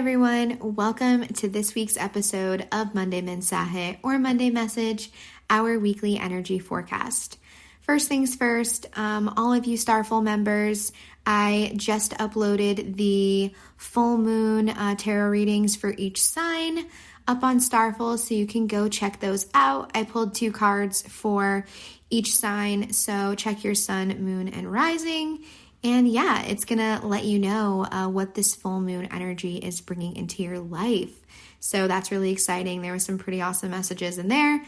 everyone, welcome to this week's episode of Monday Mensaje or Monday Message, our weekly energy forecast. First things first, all of you Starful members, I just uploaded the full moon tarot readings for each sign up on Starful, so you can go check those out. I pulled 2 cards for each sign, so check your sun, moon, and rising. And yeah, it's going to let you know what this full moon energy is bringing into your life. So that's really exciting. There were some pretty awesome messages in there.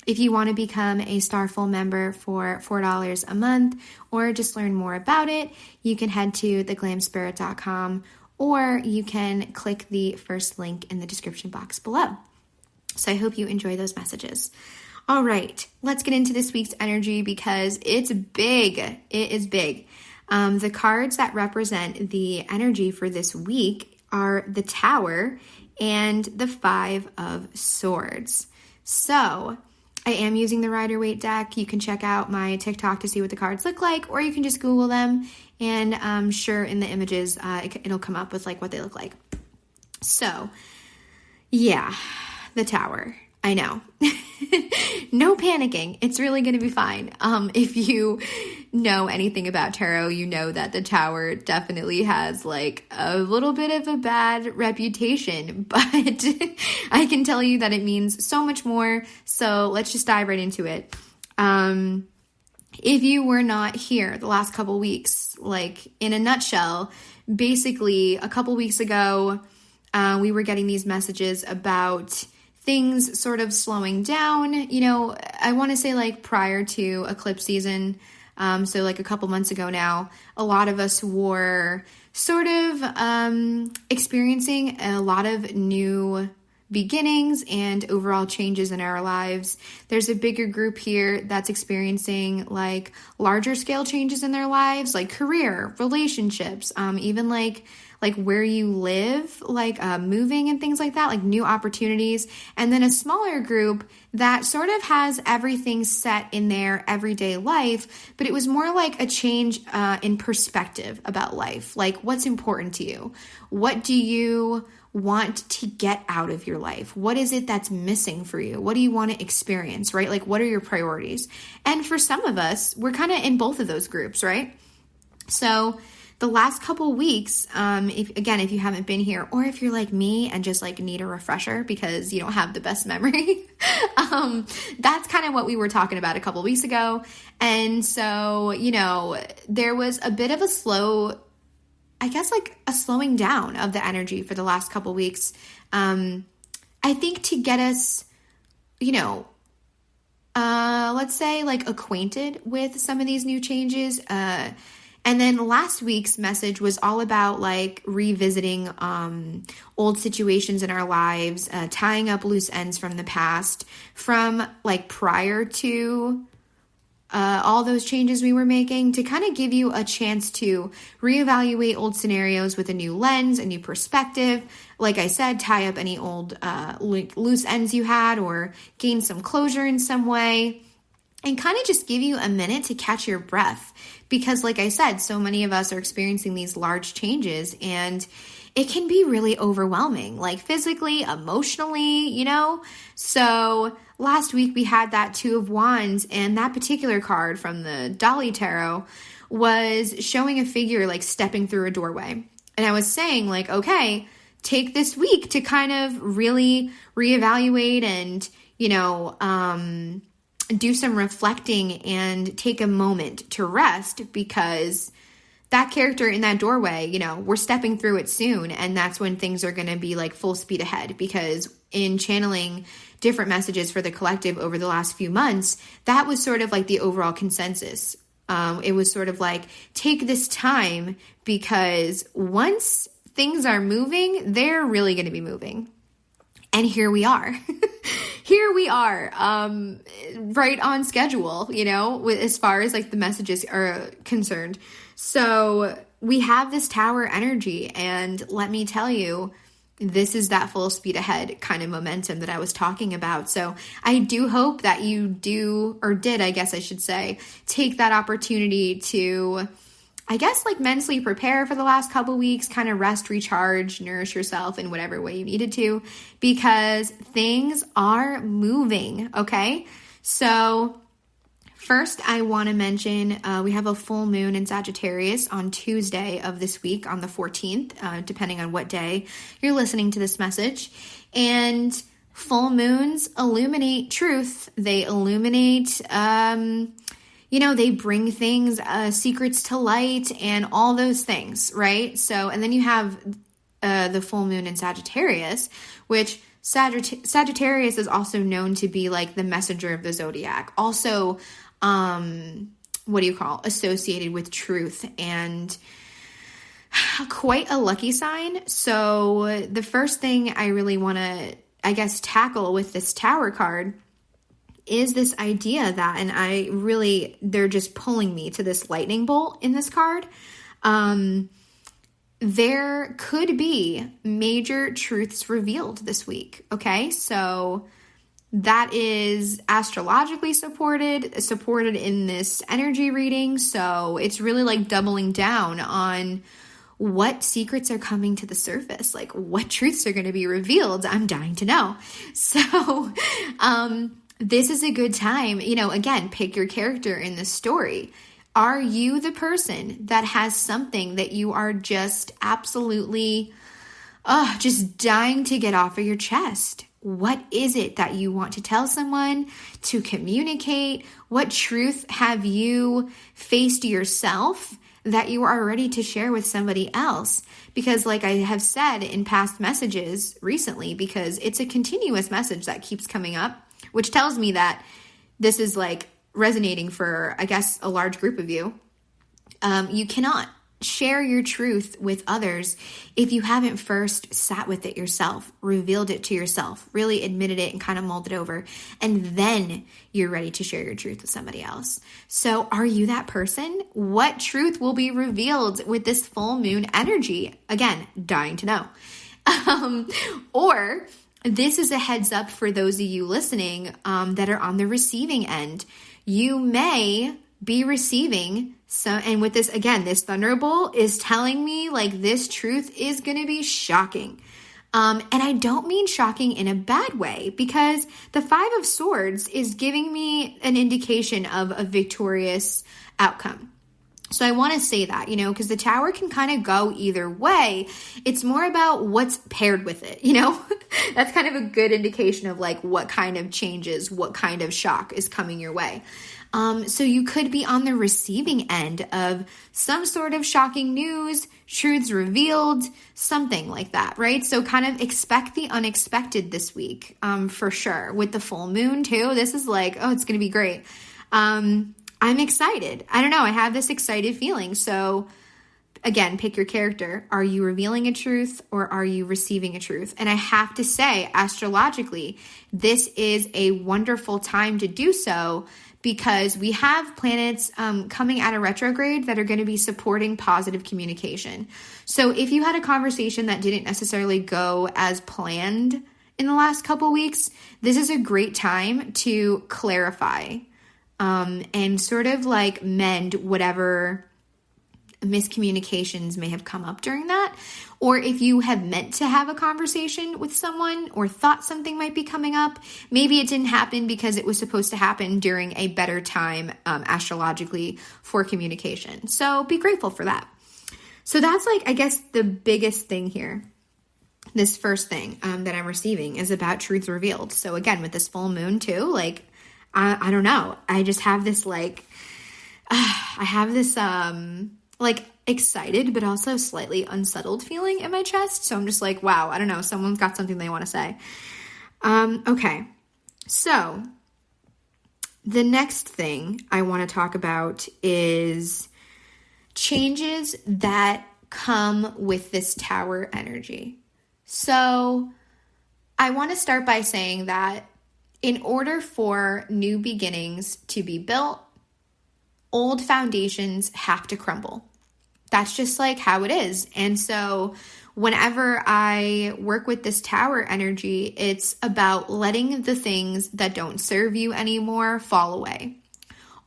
If you want to become a Starful member for $4 a month or just learn more about it, you can head to theglamspirit.com or you can click the first link in the description box below. So I hope you enjoy those messages. All right, let's get into this week's energy because it's big. It is big. The cards that represent the energy for this week are the Tower and the 5 of Swords. So I am using the Rider-Waite deck. You can check out my TikTok to see what the cards look like, or you can just Google them, and I'm sure in the images it'll come up with like what they look like. So yeah, the Tower. I know. No panicking. It's really going to be fine. If you know anything about tarot, you know that the Tower definitely has like a little bit of a bad reputation, but I can tell you that it means so much more. So let's just dive right into it. If you were not here the last couple weeks, like in a nutshell, basically a couple weeks ago, we were getting these messages about things sort of slowing down, I want to say like prior to eclipse season. So like a couple months ago now, a lot of us were sort of experiencing a lot of new beginnings and overall changes in our lives. There's a bigger group here that's experiencing like larger scale changes in their lives, like career, relationships, even like where you live, like moving and things like that, like new opportunities. And then a smaller group that sort of has everything set in their everyday life, but it was more like a change in perspective about life. Like what's important to you? What do you want to get out of your life? What is it that's missing for you? What do you want to experience, right? Like what are your priorities? And for some of us, we're kind of in both of those groups, right? So the last couple weeks, if you haven't been here, or if you're like me and just like need a refresher because you don't have the best memory, that's kind of what we were talking about a couple weeks ago. And so, there was a bit of a slowing down of the energy for the last couple weeks. I think to get us, let's say like acquainted with some of these new changes, and then last week's message was all about like revisiting old situations in our lives, tying up loose ends from the past, from like prior to all those changes we were making, to kind of give you a chance to reevaluate old scenarios with a new lens, a new perspective. Like I said, tie up any old loose ends you had or gain some closure in some way. And kind of just give you a minute to catch your breath. Because like I said, so many of us are experiencing these large changes and it can be really overwhelming, like physically, emotionally, So last week we had that 2 of Wands, and that particular card from the Dolly Tarot was showing a figure like stepping through a doorway. And I was saying like, okay, take this week to kind of really reevaluate and, do some reflecting and take a moment to rest, because that character in that doorway, we're stepping through it soon. And that's when things are going to be like full speed ahead, because in channeling different messages for the collective over the last few months, that was sort of like the overall consensus. It was sort of like, take this time, because once things are moving, they're really going to be moving. And here we are. Here we are, right on schedule, as far as like the messages are concerned. So we have this Tower energy, and let me tell you, this is that full speed ahead kind of momentum that I was talking about. So I do hope that you did, I guess I should say, take that opportunity to I guess, like mentally prepare for the last couple weeks, kind of rest, recharge, nourish yourself in whatever way you needed to, because things are moving, okay? So first, I want to mention we have a full moon in Sagittarius on Tuesday of this week on the 14th, depending on what day you're listening to this message. And full moons illuminate truth. They illuminate, they bring things, secrets to light and all those things, right? So, and then you have the full moon in Sagittarius, which Sagittarius is also known to be like the messenger of the zodiac. Also, associated with truth and quite a lucky sign. So the first thing I really want to, tackle with this Tower card is this idea that, and they're just pulling me to this lightning bolt in this card. There could be major truths revealed this week. Okay. So that is astrologically supported in this energy reading. So it's really like doubling down on what secrets are coming to the surface, like what truths are going to be revealed. I'm dying to know. So, this is a good time, again, pick your character in the story. Are you the person that has something that you are just absolutely, just dying to get off of your chest? What is it that you want to tell someone, to communicate? What truth have you faced yourself that you are ready to share with somebody else? Because like I have said in past messages recently, because it's a continuous message that keeps coming up, which tells me that this is like resonating for, I guess, a large group of you. You cannot share your truth with others if you haven't first sat with it yourself, revealed it to yourself, really admitted it and kind of mulled it over, and then you're ready to share your truth with somebody else. So are you that person? What truth will be revealed with this full moon energy? Again, dying to know. Or this is a heads up for those of you listening that are on the receiving end. You may be receiving and with this, again, this thunderbolt is telling me like this truth is going to be shocking. And I don't mean shocking in a bad way, because the 5 of Swords is giving me an indication of a victorious outcome. So I want to say that, because the Tower can kind of go either way. It's more about what's paired with it, That's kind of a good indication of like what kind of changes, what kind of shock is coming your way. So you could be on the receiving end of some sort of shocking news, truths revealed, something like that, right? So kind of expect the unexpected this week, for sure. With the full moon too, this is like, it's going to be great. I'm excited. I don't know. I have this excited feeling. So again, pick your character. Are you revealing a truth or are you receiving a truth? And I have to say, astrologically, this is a wonderful time to do so, because we have planets coming out of retrograde that are going to be supporting positive communication. So if you had a conversation that didn't necessarily go as planned in the last couple weeks, this is a great time to clarify and sort of like mend whatever miscommunications may have come up during that. Or if you have meant to have a conversation with someone or thought something might be coming up, maybe it didn't happen because it was supposed to happen during a better time astrologically for communication. So be grateful for that. So that's like, I guess, the biggest thing here. This first thing that I'm receiving is about truths revealed. So again, with this full moon too, like, I don't know. I just have this like, I have this like excited, but also slightly unsettled feeling in my chest. So I'm just like, wow, I don't know. Someone's got something they want to say. Okay. So the next thing I want to talk about is changes that come with this Tower energy. So I want to start by saying that in order for new beginnings to be built, old foundations have to crumble. That's just like how it is. And so whenever I work with this Tower energy, it's about letting the things that don't serve you anymore fall away.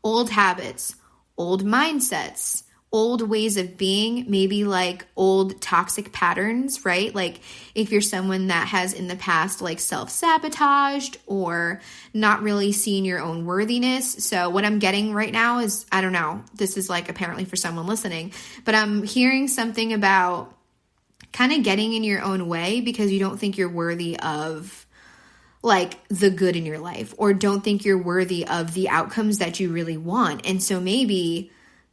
Old habits, old mindsets, old ways of being, maybe like old toxic patterns, right? Like if you're someone that has in the past like self-sabotaged or not really seen your own worthiness. So what I'm getting right now is, I don't know, this is like apparently for someone listening, but I'm hearing something about kind of getting in your own way because you don't think you're worthy of like the good in your life, or don't think you're worthy of the outcomes that you really want. And so maybe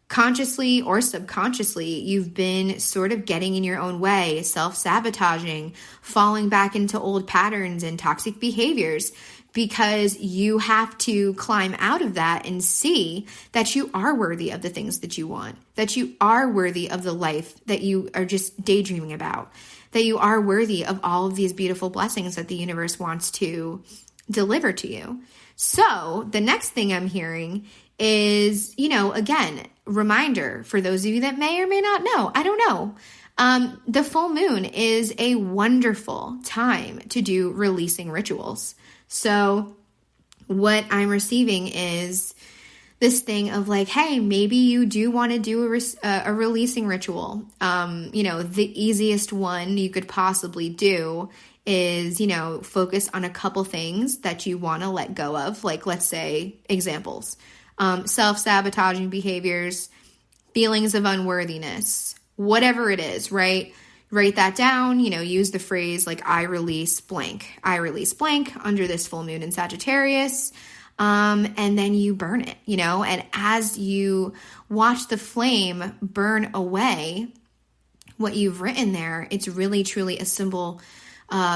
consciously or subconsciously, you've been sort of getting in your own way, self-sabotaging, falling back into old patterns and toxic behaviors, because you have to climb out of that and see that you are worthy of the things that you want, that you are worthy of the life that you are just daydreaming about, that you are worthy of all of these beautiful blessings that the universe wants to deliver to you. So the next thing I'm hearing is, again, reminder for those of you that may or may not know, I don't know. The full moon is a wonderful time to do releasing rituals. So what I'm receiving is this thing of like, hey, maybe you do want to do a releasing ritual. The easiest one you could possibly do is, focus on a couple things that you want to let go of. Like, let's say examples, self-sabotaging behaviors, feelings of unworthiness, whatever it is, right? Write that down, use the phrase like, I release blank under this full moon in Sagittarius. And then you burn it, and as you watch the flame burn away what you've written there, it's really, truly a symbol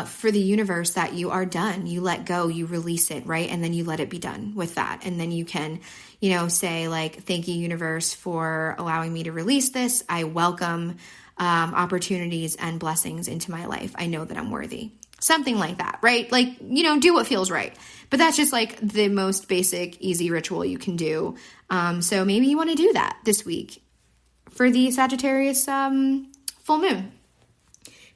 for the universe that you are done. You let go, you release it, right? And then you let it be done with that. And then you can, say like, thank you, universe, for allowing me to release this. I welcome opportunities and blessings into my life. I know that I'm worthy. Something like that, right? Like, do what feels right. But that's just like the most basic, easy ritual you can do. So maybe you want to do that this week for the Sagittarius full moon.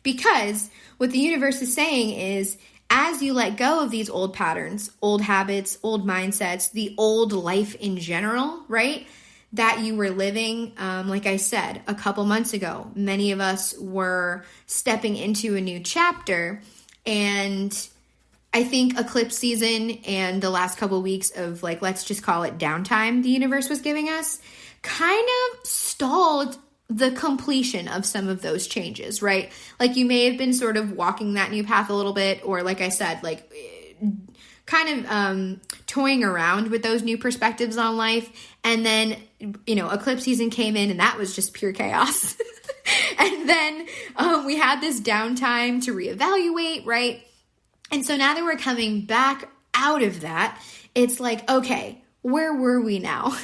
Because what the universe is saying is, as you let go of these old patterns, old habits, old mindsets, the old life in general, right, that you were living, like I said, a couple months ago, many of us were stepping into a new chapter. And I think eclipse season and the last couple of weeks of like, let's just call it downtime the universe was giving us, kind of stalled the completion of some of those changes, right? Like you may have been sort of walking that new path a little bit, or like I said, like kind of toying around with those new perspectives on life. And then, eclipse season came in and that was just pure chaos. And then we had this downtime to reevaluate, right? And so now that we're coming back out of that, it's like, okay, where were we now?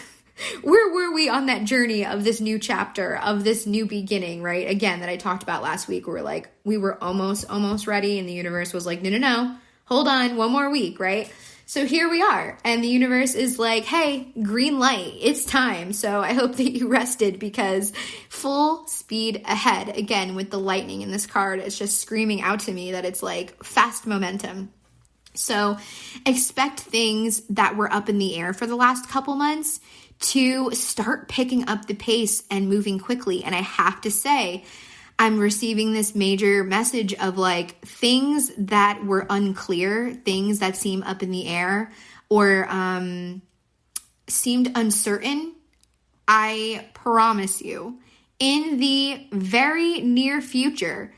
Where were we on that journey of this new chapter, of this new beginning, right? Again, that I talked about last week, where like we were almost ready, and the universe was like, no, hold on, one more week, right? So here we are, and the universe is like, hey, green light, it's time. So I hope that you rested, because full speed ahead. Again, with the lightning in this card, it's just screaming out to me that it's like fast momentum. So expect things that were up in the air for the last couple months to start picking up the pace and moving quickly. And I have to say, I'm receiving this major message of like things that were unclear, things that seem up in the air or seemed uncertain. I promise you, in the very near future,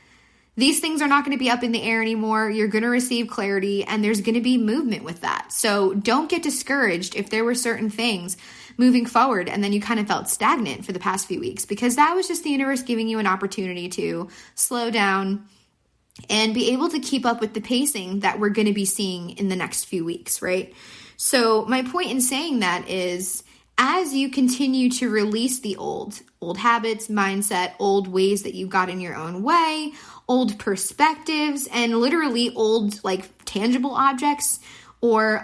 these things are not going to be up in the air anymore. You're going to receive clarity, and there's going to be movement with that. So don't get discouraged if there were certain things moving forward and then you kind of felt stagnant for the past few weeks, because that was just the universe giving you an opportunity to slow down and be able to keep up with the pacing that we're going to be seeing in the next few weeks, right? So my point in saying that is, as you continue to release the old habits, mindset, old ways that you got in your own way, old perspectives, and literally old like tangible objects, or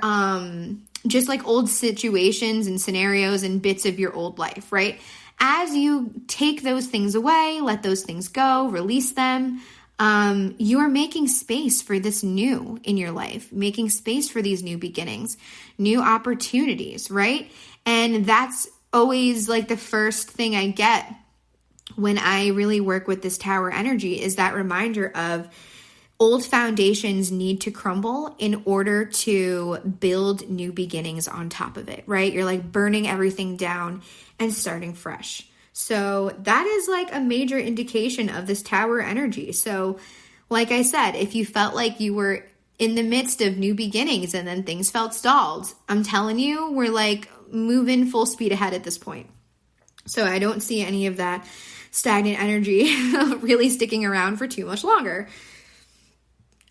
just like old situations and scenarios and bits of your old life, right? As you take those things away, let those things go, release them, you are making space for this new in your life, making space for these new beginnings, new opportunities, right? And that's always like the first thing I get when I really work with this Tower energy is that reminder of old foundations need to crumble in order to build new beginnings on top of it, right? You're like burning everything down and starting fresh. So that is like a major indication of this Tower energy. So like I said, if you felt like you were in the midst of new beginnings and then things felt stalled, I'm telling you, we're like moving full speed ahead at this point. So I don't see any of that stagnant energy really sticking around for too much longer.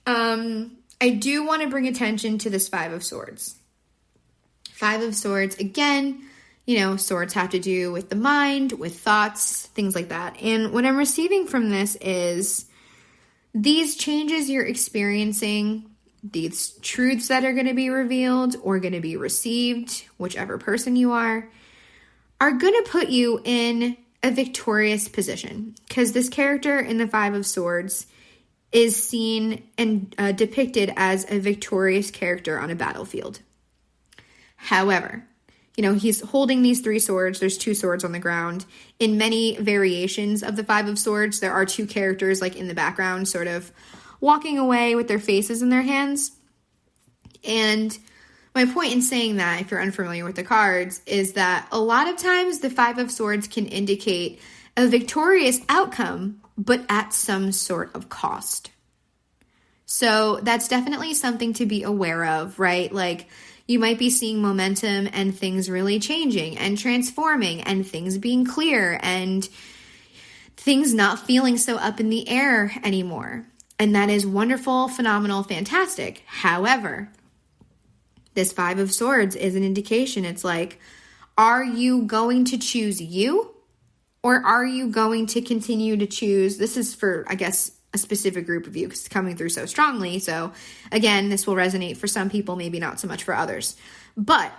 I do want to bring attention to this Five of Swords. Five of Swords, again, you know, swords have to do with the mind, with thoughts, things like that. And what I'm receiving from this is these changes you're experiencing, these truths that are going to be revealed or going to be received, whichever person you are going to put you in a victorious position. Because this character in the Five of Swords is seen and depicted as a victorious character on a battlefield. However, you know, he's holding these three swords. There's two swords on the ground. In many variations of the Five of Swords, there are two characters like in the background sort of walking away with their faces in their hands. And my point in saying that, if you're unfamiliar with the cards, is that a lot of times the Five of Swords can indicate a victorious outcome, but at some sort of cost. So that's definitely something to be aware of, right? Like you might be seeing momentum and things really changing and transforming and things being clear and things not feeling so up in the air anymore. And that is wonderful, phenomenal, fantastic. However, this Five of Swords is an indication. It's like, are you going to choose you? Or are you going to continue to choose, this is for, I guess, a specific group of you because it's coming through so strongly. So again, this will resonate for some people, maybe not so much for others. But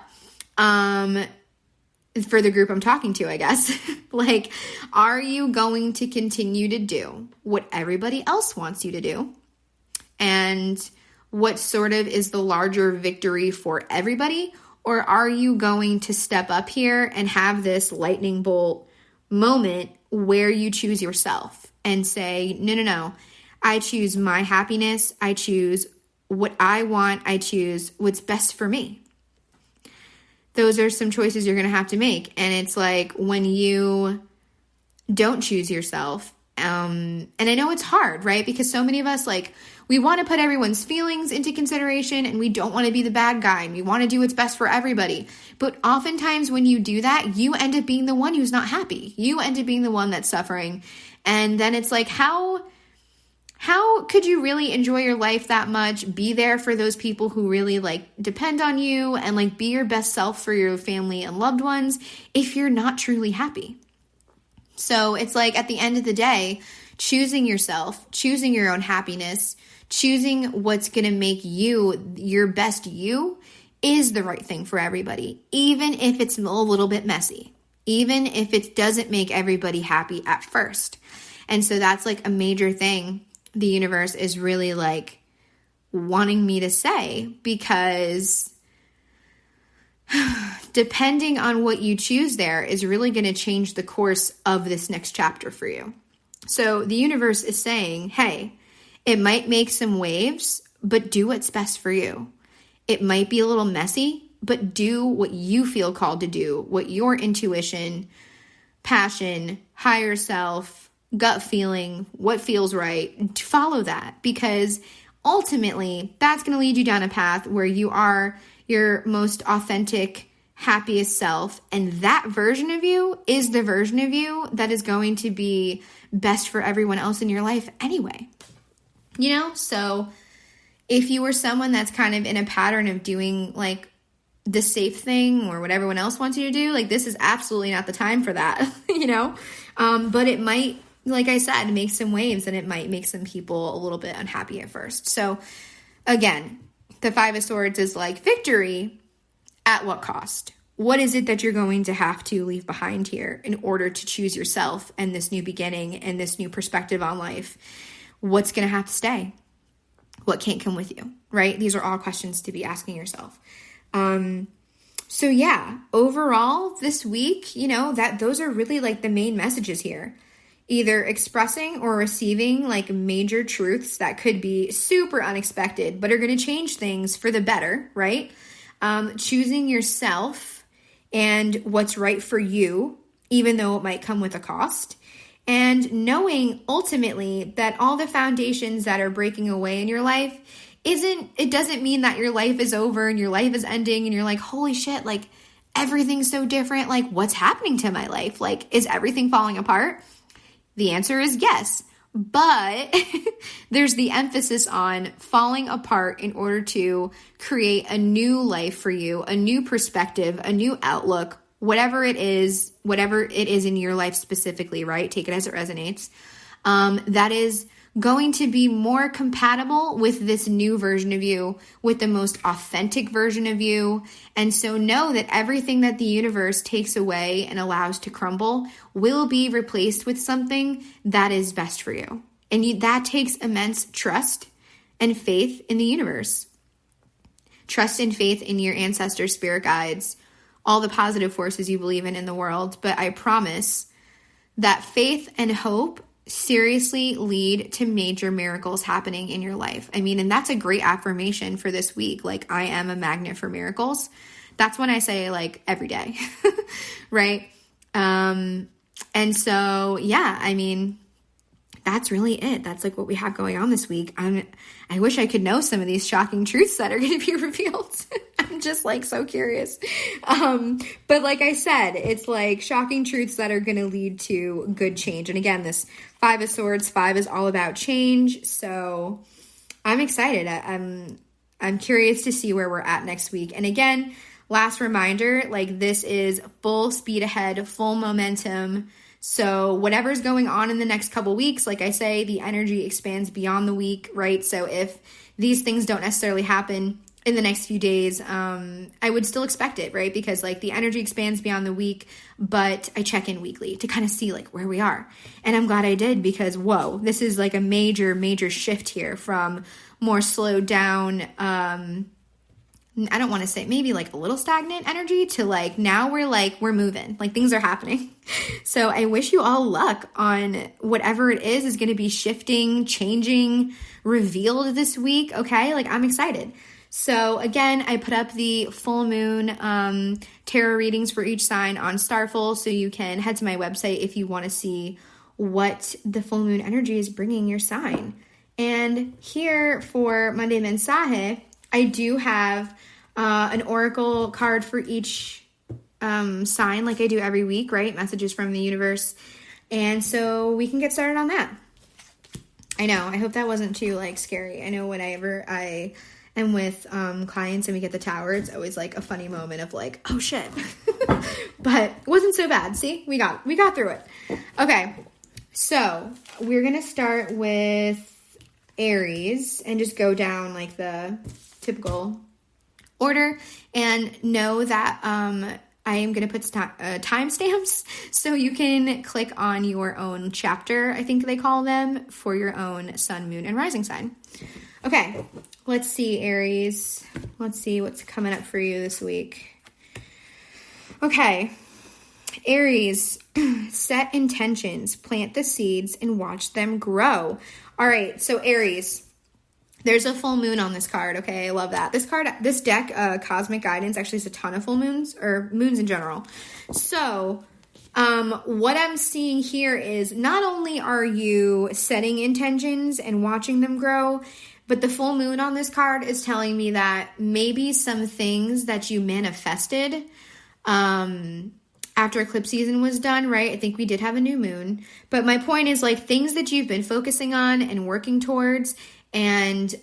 for the group I'm talking to, I guess, like, are you going to continue to do what everybody else wants you to do? And what sort of is the larger victory for everybody? Or are you going to step up here and have this lightning bolt moment where you choose yourself and say, no, I choose my happiness. I choose what I want. I choose what's best for me. Those are some choices you're going to have to make. And it's like when you don't choose yourself, and I know it's hard, right? Because so many of us, like, we want to put everyone's feelings into consideration and we don't want to be the bad guy and we want to do what's best for everybody. But oftentimes when you do that, you end up being the one who's not happy. You end up being the one that's suffering. And then it's like, how could you really enjoy your life that much? Be there for those people who really like depend on you and like be your best self for your family and loved ones if you're not truly happy. So it's like at the end of the day, choosing yourself, choosing your own happiness, choosing what's going to make you your best you is the right thing for everybody, even if it's a little bit messy, even if it doesn't make everybody happy at first. And so that's like a major thing the universe is really like wanting me to say, because depending on what you choose there is really going to change the course of this next chapter for you. So the universe is saying, hey, it might make some waves, but do what's best for you. It might be a little messy, but do what you feel called to do, what your intuition, passion, higher self, gut feeling, what feels right, to follow that, because ultimately that's going to lead you down a path where you are your most authentic, happiest self. And that version of you is the version of you that is going to be best for everyone else in your life anyway. You know, so if you were someone that's kind of in a pattern of doing like the safe thing or what everyone else wants you to do, like this is absolutely not the time for that, you know? But it might, like I said, make some waves and it might make some people a little bit unhappy at first. So again, the Five of Swords is like victory at what cost? What is it that you're going to have to leave behind here in order to choose yourself and this new beginning and this new perspective on life? What's going to have to stay? What can't come with you, right? These are all questions to be asking yourself. So yeah, overall this week, that those are really like the main messages here. Either expressing or receiving like major truths that could be super unexpected, but are going to change things for the better, right? Choosing yourself and what's right for you, even though it might come with a cost. And knowing ultimately that all the foundations that are breaking away in your life it doesn't mean that your life is over and your life is ending and you're like, holy shit, like everything's so different. Like what's happening to my life? Like, is everything falling apart? The answer is yes, but there's the emphasis on falling apart in order to create a new life for you, a new perspective, a new outlook, whatever it is in your life specifically, right? Take it as it resonates. That is going to be more compatible with this new version of you, with the most authentic version of you. And so know that everything that the universe takes away and allows to crumble will be replaced with something that is best for you. And that takes immense trust and faith in the universe. Trust and faith in your ancestors, spirit guides, all the positive forces you believe in the world. But I promise that faith and hope seriously lead to major miracles happening in your life. I mean, and that's a great affirmation for this week. Like, I am a magnet for miracles. That's when I say like every day, right? And so, yeah, I mean, that's really it. That's like what we have going on this week. I wish I could know some of these shocking truths that are going to be revealed. I'm just like so curious. But like I said, it's like shocking truths that are going to lead to good change. And again, this 5 of Swords, 5 is all about change. So I'm excited. I'm curious to see where we're at next week. And again, last reminder, like this is full speed ahead, full momentum. So whatever's going on in the next couple weeks, like I say, the energy expands beyond the week, right? So if these things don't necessarily happen in the next few days, I would still expect it, right? Because like the energy expands beyond the week, but I check in weekly to kind of see like where we are. And I'm glad I did because, whoa, this is like a major, major shift here from more slowed down, I don't want to say maybe like a little stagnant energy to like now we're moving, like things are happening. So I wish you all luck on whatever it is going to be shifting, changing, revealed this week. Okay. Like I'm excited. So again, I put up the full moon tarot readings for each sign on Starful. So you can head to my website if you want to see what the full moon energy is bringing your sign. And here for Monday Mensaje, I do have an oracle card for each sign like I do every week, right? Messages from the universe. And so we can get started on that. I know. I hope that wasn't too like scary. I know whenever I am with clients and we get the tower, it's always like a funny moment of like, oh shit. But it wasn't so bad. See, we got through it. Okay. So we're going to start with Aries and just go down like the typical order, and know that I am going to put timestamps so you can click on your own chapter, I think they call them, for your own sun, moon, and rising sign. Okay, let's see, Aries. Let's see what's coming up for you this week. Okay, Aries, set intentions, plant the seeds, and watch them grow. All right, so Aries, there's a full moon on this card, okay? I love that. This deck, Cosmic Guidance, actually is a ton of full moons, or moons in general. So, what I'm seeing here is not only are you setting intentions and watching them grow, but the full moon on this card is telling me that maybe some things that you manifested, after eclipse season was done, right? I think we did have a new moon. But my point is like things that you've been focusing on and working towards and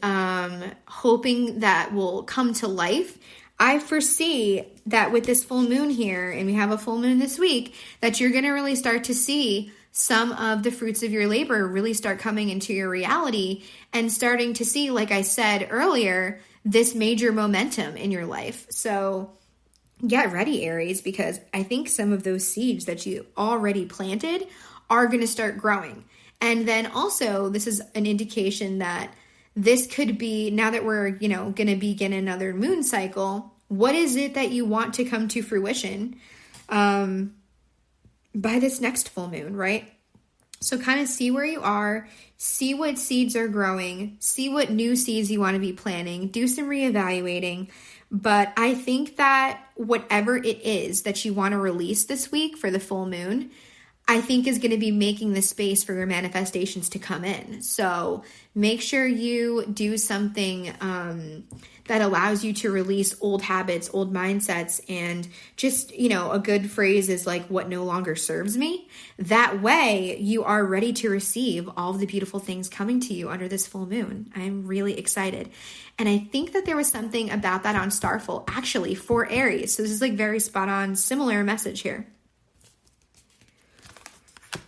hoping that will come to life. I foresee that with this full moon here, and we have a full moon this week, that you're going to really start to see some of the fruits of your labor really start coming into your reality and starting to see, like I said earlier, this major momentum in your life. So get ready, Aries, because I think some of those seeds that you already planted are going to start growing. And then also, this is an indication that this could be, now that we're, going to begin another moon cycle, What is it that you want to come to fruition by this next full moon, right? So kind of see where you are, see what seeds are growing, see what new seeds you want to be planting, do some reevaluating. But I think that whatever it is that you want to release this week for the full moon, I think is going to be making the space for your manifestations to come in. So make sure you do something that allows you to release old habits, old mindsets, and just, a good phrase is like what no longer serves me. That way you are ready to receive all of the beautiful things coming to you under this full moon. I'm really excited. And I think that there was something about that on Starful actually for Aries. So this is like very spot on, similar message here.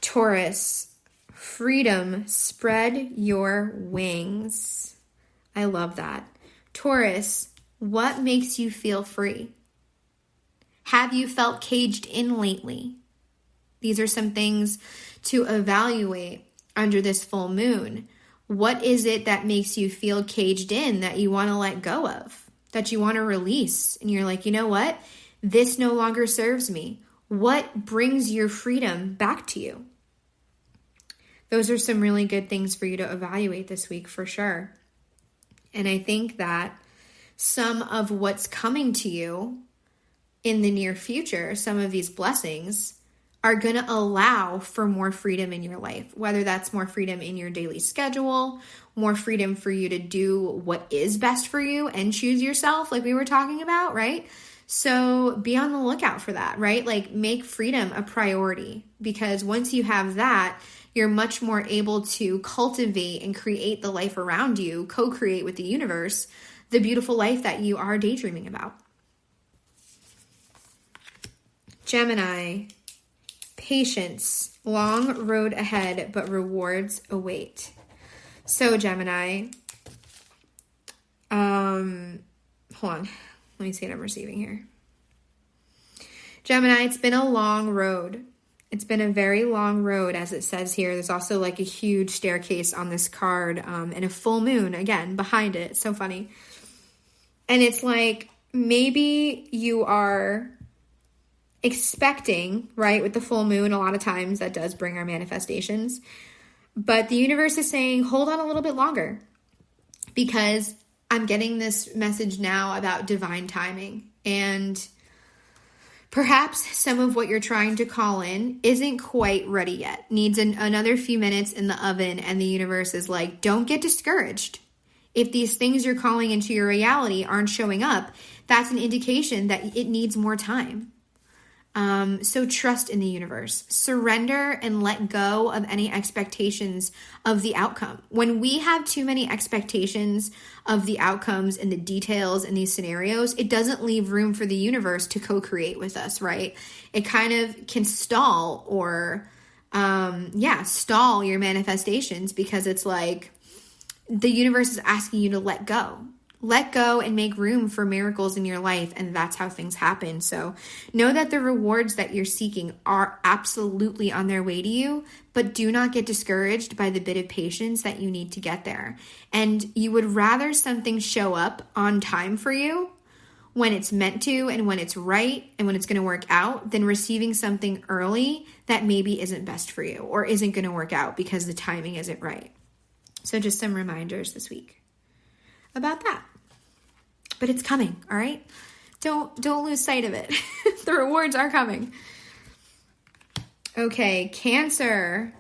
Taurus, freedom, spread your wings. I love that. Taurus, what makes you feel free? Have you felt caged in lately? These are some things to evaluate under this full moon. What is it that makes you feel caged in that you want to let go of, that you want to release? And you're like, you know what? This no longer serves me. What brings your freedom back to you? Those are some really good things for you to evaluate this week for sure. And I think that some of what's coming to you in the near future, some of these blessings are going to allow for more freedom in your life, whether that's more freedom in your daily schedule, more freedom for you to do what is best for you and choose yourself, like we were talking about, right? So be on the lookout for that, right? Like make freedom a priority, because once you have that, you're much more able to cultivate and create the life around you, co-create with the universe, the beautiful life that you are daydreaming about. Gemini, patience, long road ahead, but rewards await. So Gemini, hold on. Let me see what I'm receiving here. Gemini, it's been a long road. It's been a very long road, as it says here. There's also like a huge staircase on this card and a full moon, again, behind it. So funny. And it's like maybe you are expecting, right, with the full moon, a lot of times that does bring our manifestations. But the universe is saying, hold on a little bit longer, because I'm getting this message now about divine timing. And perhaps some of what you're trying to call in isn't quite ready yet, needs another few minutes in the oven, and the universe is like, don't get discouraged. If these things you're calling into your reality aren't showing up, that's an indication that it needs more time. So trust in the universe. Surrender and let go of any expectations of the outcome. When we have too many expectations of the outcomes and the details in these scenarios, it doesn't leave room for the universe to co-create with us, right? It kind of can stall or, stall your manifestations, because it's like the universe is asking you to let go. Let go and make room for miracles in your life, and that's how things happen. So know that the rewards that you're seeking are absolutely on their way to you, but do not get discouraged by the bit of patience that you need to get there. And you would rather something show up on time for you when it's meant to and when it's right and when it's going to work out than receiving something early that maybe isn't best for you or isn't going to work out because the timing isn't right. So just some reminders this week about that. But it's coming, all right? Don't lose sight of it. The rewards are coming. Okay, Cancer,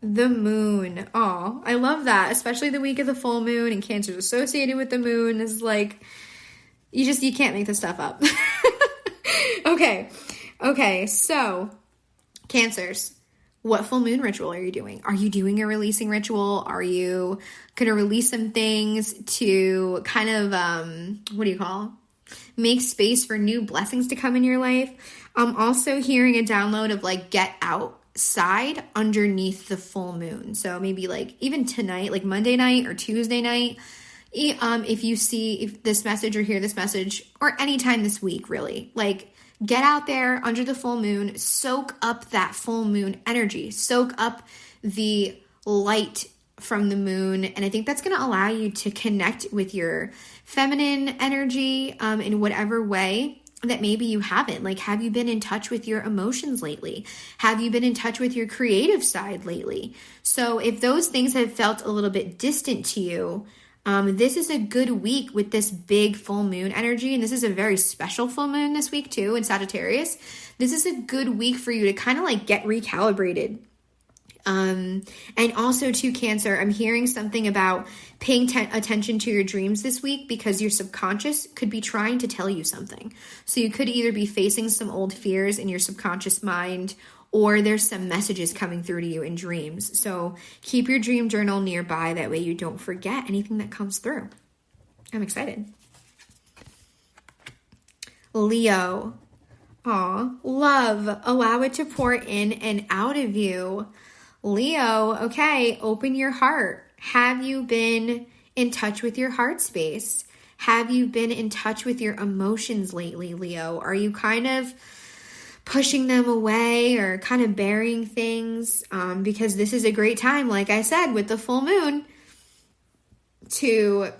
the moon. Oh, I love that, especially the week of the full moon, and Cancer's associated with the moon. This is like, you can't make this stuff up. Okay, so Cancers. What full moon ritual are you doing? Are you doing a releasing ritual? Are you going to release some things to kind of, make space for new blessings to come in your life? I'm also hearing a download of like get outside underneath the full moon. So maybe like even tonight, like Monday night or Tuesday night, if this message or hear this message, or anytime this week, really, like, get out there under the full moon, soak up that full moon energy, soak up the light from the moon. And I think that's going to allow you to connect with your feminine energy in whatever way that maybe you haven't. Like, have you been in touch with your emotions lately? Have you been in touch with your creative side lately? So if those things have felt a little bit distant to you, this is a good week with this big full moon energy. And this is a very special full moon this week too in Sagittarius. This is a good week for you to kind of like get recalibrated. And also to Cancer, I'm hearing something about paying attention to your dreams this week because your subconscious could be trying to tell you something. So you could either be facing some old fears in your subconscious mind, or there's some messages coming through to you in dreams. So keep your dream journal nearby. That way you don't forget anything that comes through. I'm excited. Leo. Aw, love. Allow it to pour in and out of you. Leo, okay, open your heart. Have you been in touch with your heart space? Have you been in touch with your emotions lately, Leo? Are you kind of pushing them away or kind of burying things? Because this is a great time, like I said, with the full moon, to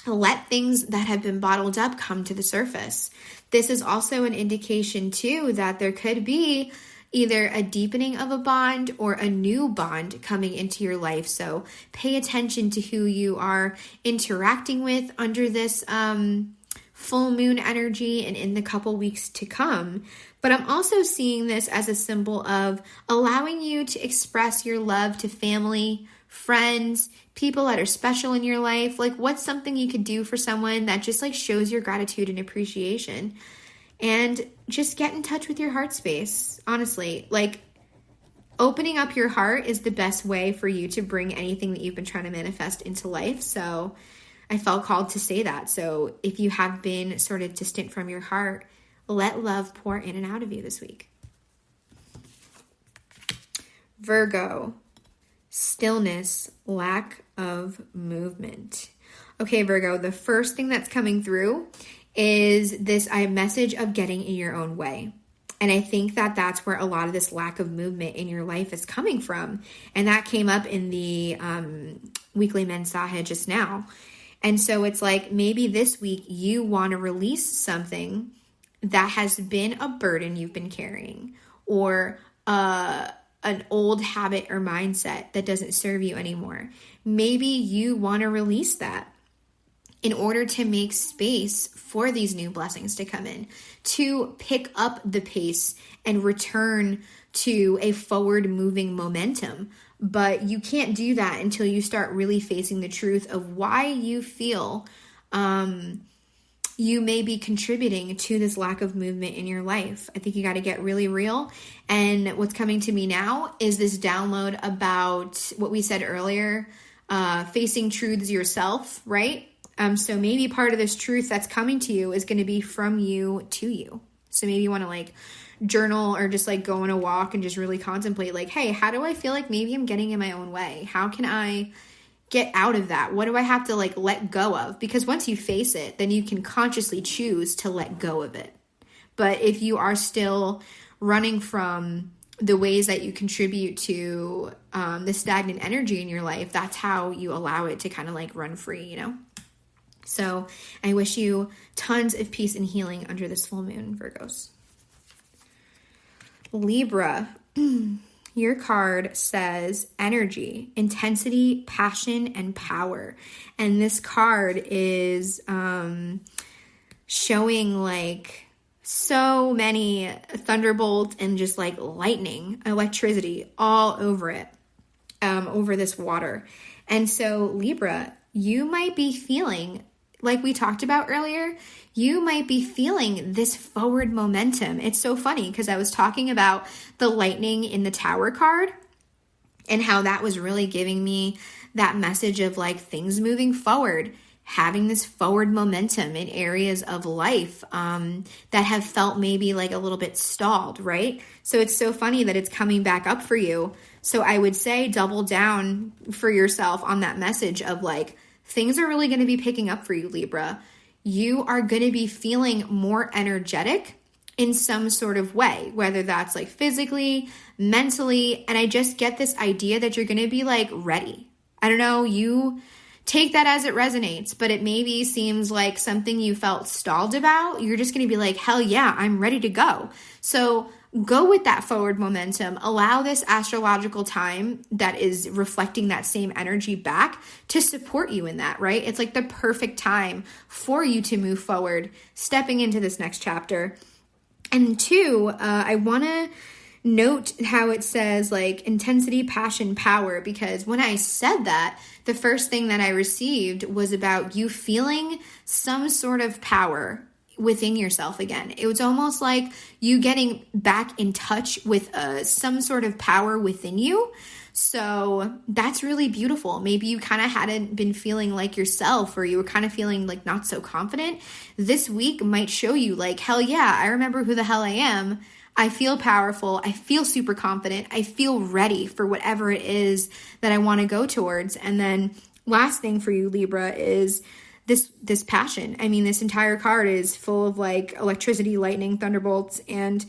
let things that have been bottled up come to the surface. This is also an indication, too, that there could be either a deepening of a bond or a new bond coming into your life. So pay attention to who you are interacting with under this full moon energy and in the couple weeks to come. But I'm also seeing this as a symbol of allowing you to express your love to family, friends, people that are special in your life. Like, what's something you could do for someone that just like shows your gratitude and appreciation? And just get in touch with your heart space. Honestly, like, opening up your heart is the best way for you to bring anything that you've been trying to manifest into life. So I felt called to say that. So if you have been sort of distant from your heart, let love pour in and out of you this week. Virgo. Stillness, lack of movement. Okay, Virgo, the first thing that's coming through is this message of getting in your own way. And I think that that's where a lot of this lack of movement in your life is coming from. And that came up in the weekly Mensaje just now. And so it's like maybe this week you want to release something that has been a burden you've been carrying, or an old habit or mindset that doesn't serve you anymore. Maybe you want to release that in order to make space for these new blessings to come in, to pick up the pace and return to a forward moving momentum. But you can't do that until you start really facing the truth of why you feel you may be contributing to this lack of movement in your life. I think you got to get really real. And what's coming to me now is this download about what we said earlier, facing truths yourself, right? So maybe part of this truth that's coming to you is going to be from you to you. So maybe you want to like journal or just like go on a walk and just really contemplate like, hey, how do I feel like maybe I'm getting in my own way? How can I get out of that? What do I have to like let go of? Because once you face it, then you can consciously choose to let go of it. But if you are still running from the ways that you contribute to the stagnant energy in your life, that's how you allow it to kind of like run free, you know? So I wish you tons of peace and healing under this full moon, Virgos. Libra, your card says energy, intensity, passion, and power. And this card is showing like so many thunderbolts and just like lightning, electricity all over it, over this water. And so Libra, you might be feeling, like we talked about earlier, you might be feeling this forward momentum. It's so funny because I was talking about the lightning in the Tower card and how that was really giving me that message of like things moving forward, having this forward momentum in areas of life that have felt maybe like a little bit stalled, right? So it's so funny that it's coming back up for you. So I would say double down for yourself on that message of like, things are really going to be picking up for you, Libra. You are going to be feeling more energetic in some sort of way, whether that's like physically, mentally. And I just get this idea that you're going to be like ready. I don't know, you take that as it resonates, but it maybe seems like something you felt stalled about. You're just going to be like, hell yeah, I'm ready to go. So go with that forward momentum. Allow this astrological time that is reflecting that same energy back to support you in that, right? It's like the perfect time for you to move forward, stepping into this next chapter. And two, I want to note how it says like intensity, passion, power, because when I said that, the first thing that I received was about you feeling some sort of power within yourself again. It was almost like you getting back in touch with some sort of power within you. So that's really beautiful. Maybe you kind of hadn't been feeling like yourself, or you were kind of feeling like not so confident. This week might show you like, hell yeah, I remember who the hell I am. I feel powerful. I feel super confident. I feel ready for whatever it is that I want to go towards. And then last thing for you, Libra, is this passion. I mean, this entire card is full of like electricity, lightning, thunderbolts, and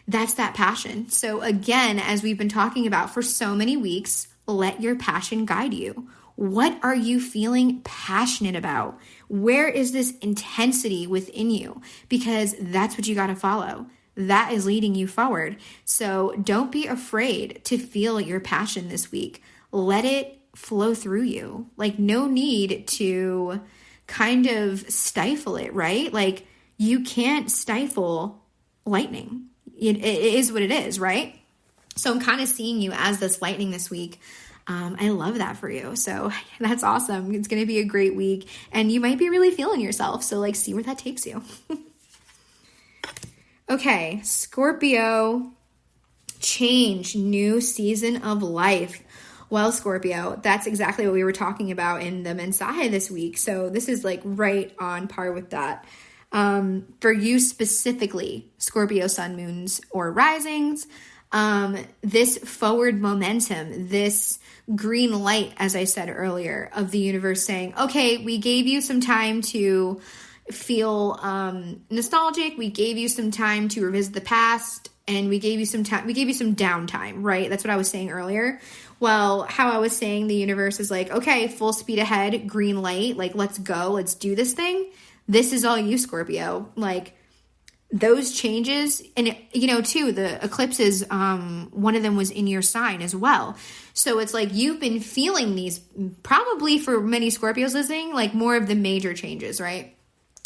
that's that passion. So again, as we've been talking about for so many weeks, let your passion guide you. What are you feeling passionate about? Where is this intensity within you? Because that's what you got to follow. That is leading you forward. So don't be afraid to feel your passion this week. Let it flow through you. Like, no need to kind of stifle it, right? Like, you can't stifle lightning. It is what it is, right? So I'm kind of seeing you as this lightning this week. I love that for you. So that's awesome. It's going to be a great week, and you might be really feeling yourself. So like, see where that takes you. Okay, Scorpio, change, new season of life. Well, Scorpio, that's exactly what we were talking about in the Mensaje this week. So this is like right on par with that. For you specifically, Scorpio sun, moons, or risings, this forward momentum, this green light, as I said earlier, of the universe saying, okay, we gave you some time to feel nostalgic. We gave you some time to revisit the past, and we gave you some time. We gave you some downtime, right? That's what I was saying earlier. Well, how I was saying the universe is like, okay, full speed ahead, green light, like, let's go, let's do this thing. This is all you, Scorpio. Like, those changes, and too, the eclipses, one of them was in your sign as well. So it's like you've been feeling these, probably for many Scorpios listening, like more of the major changes, right?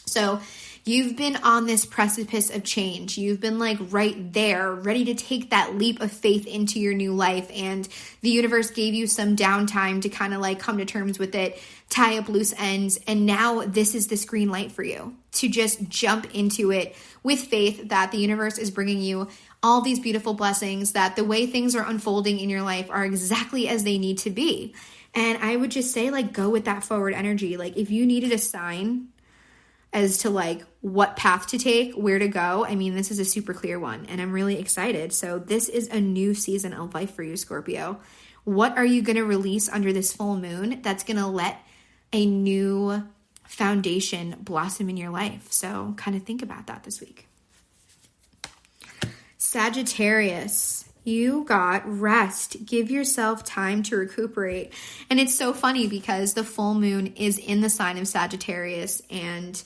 So you've been on this precipice of change. You've been like right there, ready to take that leap of faith into your new life. And the universe gave you some downtime to kind of like come to terms with it, tie up loose ends. And now this is this green light for you to just jump into it with faith that the universe is bringing you all these beautiful blessings, that the way things are unfolding in your life are exactly as they need to be. And I would just say, like, go with that forward energy. Like, if you needed a sign as to like what path to take, where to go, I mean, this is a super clear one, and I'm really excited. So this is a new season of life for you, Scorpio. What are you going to release under this full moon that's going to let a new foundation blossom in your life? So kind of think about that this week. Sagittarius, you got rest. Give yourself time to recuperate. And it's so funny because the full moon is in the sign of Sagittarius, and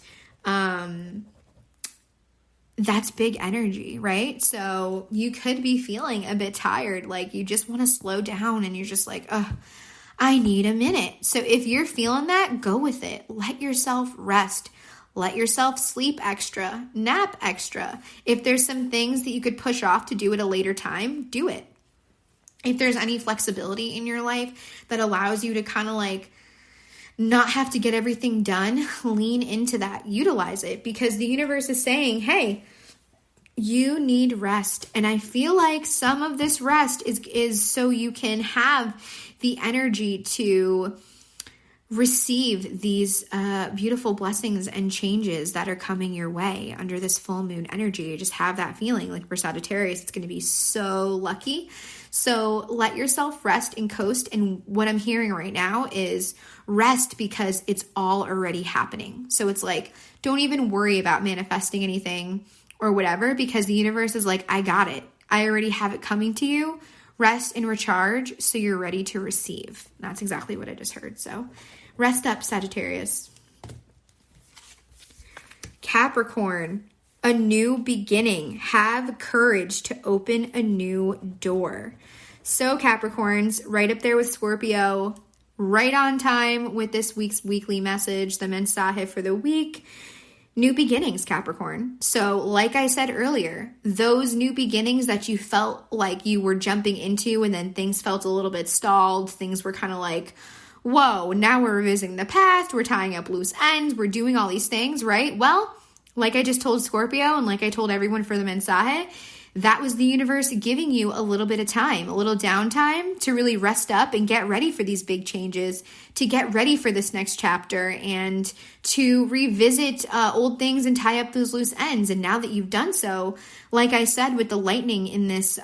that's big energy, right? So you could be feeling a bit tired, like you just want to slow down and you're just like, I need a minute. So if you're feeling that, go with it. Let yourself rest. Let yourself sleep extra, nap extra. If there's some things that you could push off to do at a later time, do it. If there's any flexibility in your life that allows you to kind of like not have to get everything done, lean into that, utilize it, because the universe is saying, hey, you need rest. And I feel like some of this rest is so you can have the energy to receive these beautiful blessings and changes that are coming your way under this full moon energy. Just have that feeling. Like for Sagittarius, it's going to be so lucky. So let yourself rest and coast. And what I'm hearing right now is rest because it's all already happening. So it's like, don't even worry about manifesting anything or whatever, because the universe is like, I got it. I already have it coming to you. rest and recharge so you're ready to receive. That's exactly what I just heard. So rest up, Sagittarius. Capricorn, a new beginning. Have courage to open a new door. So Capricorns, right up there with Scorpio, right on time with this week's weekly message, the Mensaje for the week. New beginnings, Capricorn. So like I said earlier, those new beginnings that you felt like you were jumping into and then things felt a little bit stalled, things were kind of like, whoa, now we're revisiting the past, we're tying up loose ends, we're doing all these things, right? Well, like I just told Scorpio and like I told everyone for the Mensaje, that was the universe giving you a little bit of time, a little downtime to really rest up and get ready for these big changes, to get ready for this next chapter and to revisit old things and tie up those loose ends. And now that you've done so, like I said, with the lightning in this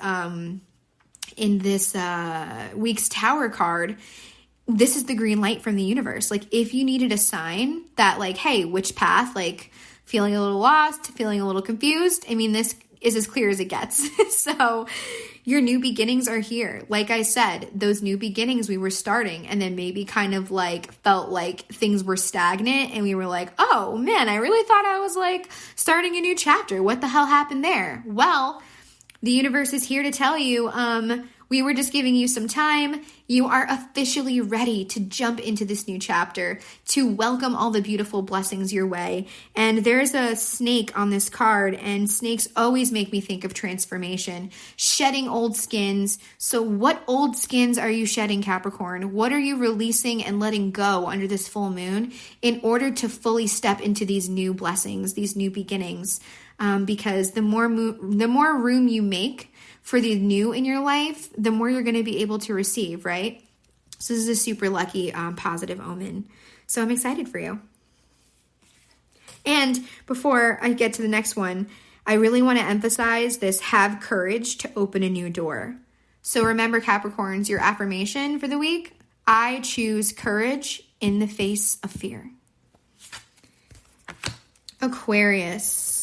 week's Tower card, this is the green light from the universe. Like if you needed a sign that like, hey, which path, like feeling a little lost, feeling a little confused. I mean, this is as clear as it gets. So your new beginnings are here. Like I said, those new beginnings we were starting and then maybe kind of like felt like things were stagnant and we were like, oh man, I really thought I was like starting a new chapter. What the hell happened there? Well, the universe is here to tell you, we were just giving you some time. You are officially ready to jump into this new chapter, to welcome all the beautiful blessings your way. And there's a snake on this card, and snakes always make me think of transformation, shedding old skins. So what old skins are you shedding, Capricorn? What are you releasing and letting go under this full moon in order to fully step into these new blessings, these new beginnings? Because the more room you make for the new in your life, the more you're going to be able to receive, right? So this is a super lucky, positive omen. So I'm excited for you. And before I get to the next one, I really want to emphasize this: have courage to open a new door. So remember, Capricorns, your affirmation for the week: I choose courage in the face of fear. Aquarius.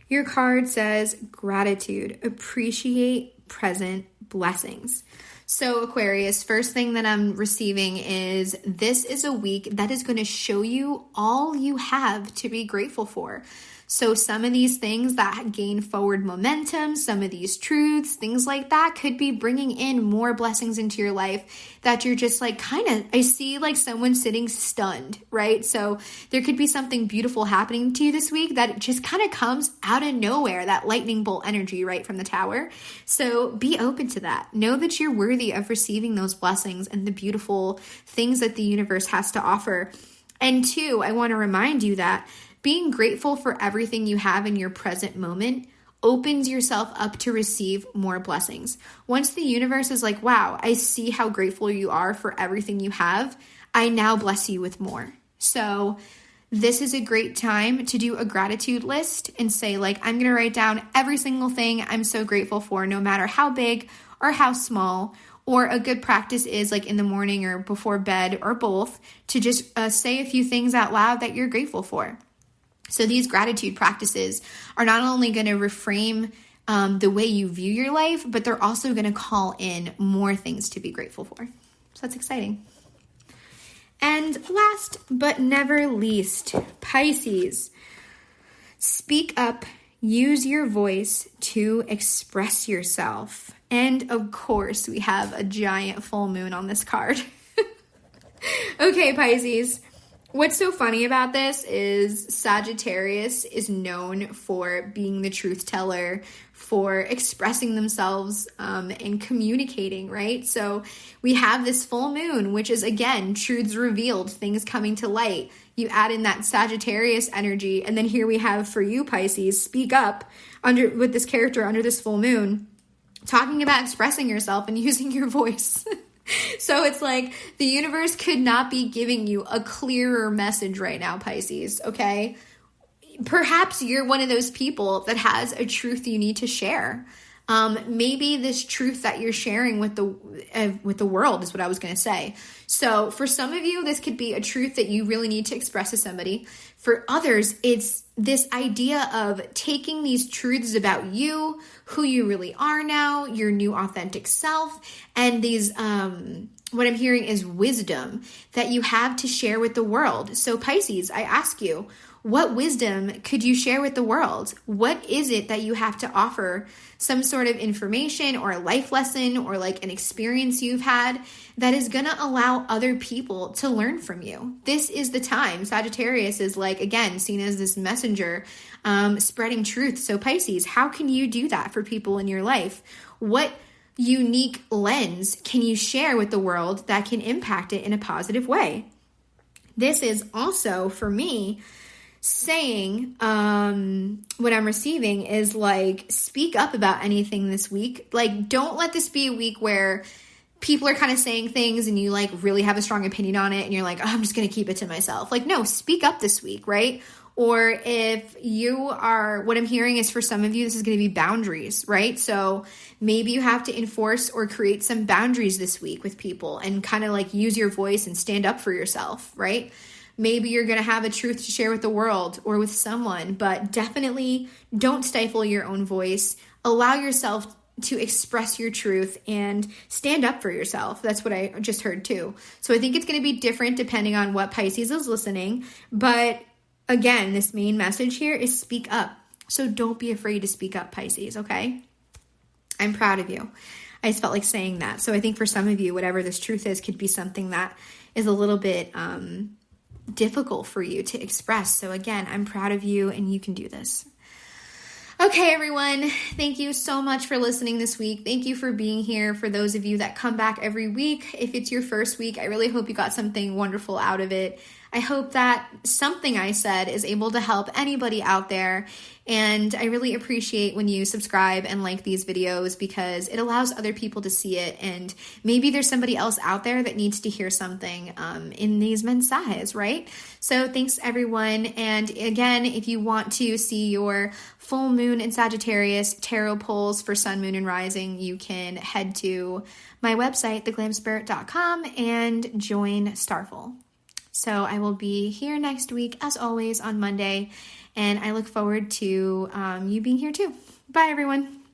Your card says gratitude, appreciate present blessings. So Aquarius, first thing that I'm receiving is this is a week that is going to show you all you have to be grateful for. So some of these things that gain forward momentum, some of these truths, things like that could be bringing in more blessings into your life that you're just like I see like someone sitting stunned, right? So there could be something beautiful happening to you this week that just kind of comes out of nowhere, that lightning bolt energy right from the Tower. So be open to that. Know that you're worthy of receiving those blessings and the beautiful things that the universe has to offer. And two, I want to remind you that being grateful for everything you have in your present moment opens yourself up to receive more blessings. Once the universe is like, wow, I see how grateful you are for everything you have, I now bless you with more. So this is a great time to do a gratitude list and say, like, I'm going to write down every single thing I'm so grateful for, no matter how big or how small. Or a good practice is like in the morning or before bed or both to just say a few things out loud that you're grateful for. So these gratitude practices are not only going to reframe the way you view your life, but they're also going to call in more things to be grateful for. So that's exciting. And last but never least, Pisces. Speak up, use your voice to express yourself. And of course, we have a giant full moon on this card. Okay, Pisces. What's so funny about this is Sagittarius is known for being the truth teller, for expressing themselves and communicating, right? So we have this full moon, which is, again, truths revealed, things coming to light. You add in that Sagittarius energy, and then here we have for you, Pisces, speak up with this character under this full moon, talking about expressing yourself and using your voice. So it's like the universe could not be giving you a clearer message right now, Pisces, okay? Perhaps you're one of those people that has a truth you need to share. Maybe this truth that you're sharing with the world is what I was going to say. So for some of you, this could be a truth that you really need to express to somebody. For others, it's this idea of taking these truths about you, who you really are now, your new authentic self, and these, what I'm hearing is wisdom that you have to share with the world. So Pisces, I ask you, what wisdom could you share with the world? What is it that you have to offer? Some sort of information or a life lesson or like an experience you've had that is going to allow other people to learn from you. This is the time. Sagittarius is like, again, seen as this messenger spreading truth. So Pisces, how can you do that for people in your life? What unique lens can you share with the world that can impact it in a positive way? This is also, for me, saying what I'm receiving is like, speak up about anything this week. Like, don't let this be a week where people are kind of saying things and you like really have a strong opinion on it and you're like, oh, I'm just going to keep it to myself. Like, no, speak up this week, right? Or if you are, what I'm hearing is for some of you, this is going to be boundaries, right? So maybe you have to enforce or create some boundaries this week with people and kind of like use your voice and stand up for yourself, right? Maybe you're going to have a truth to share with the world or with someone, but definitely don't stifle your own voice. Allow yourself to express your truth and stand up for yourself. That's what I just heard too. So I think it's going to be different depending on what Pisces is listening. But again, this main message here is speak up. So don't be afraid to speak up, Pisces, okay? I'm proud of you. I just felt like saying that. So I think for some of you, whatever this truth is could be something that is a little bit difficult for you to express. So again, I'm proud of you and you can do this. Okay, everyone. Thank you so much for listening this week. Thank you for being here. For those of you that come back every week, if it's your first week, I really hope you got something wonderful out of it. I hope that something I said is able to help anybody out there. And I really appreciate when you subscribe and like these videos because it allows other people to see it. And maybe there's somebody else out there that needs to hear something in these mensajes, right? So thanks, everyone. And again, if you want to see your full moon in Sagittarius tarot pulls for sun, moon, and rising, you can head to my website, theglamspirit.com, and join Starful. So I will be here next week, as always, on Monday, and I look forward to you being here too. Bye, everyone.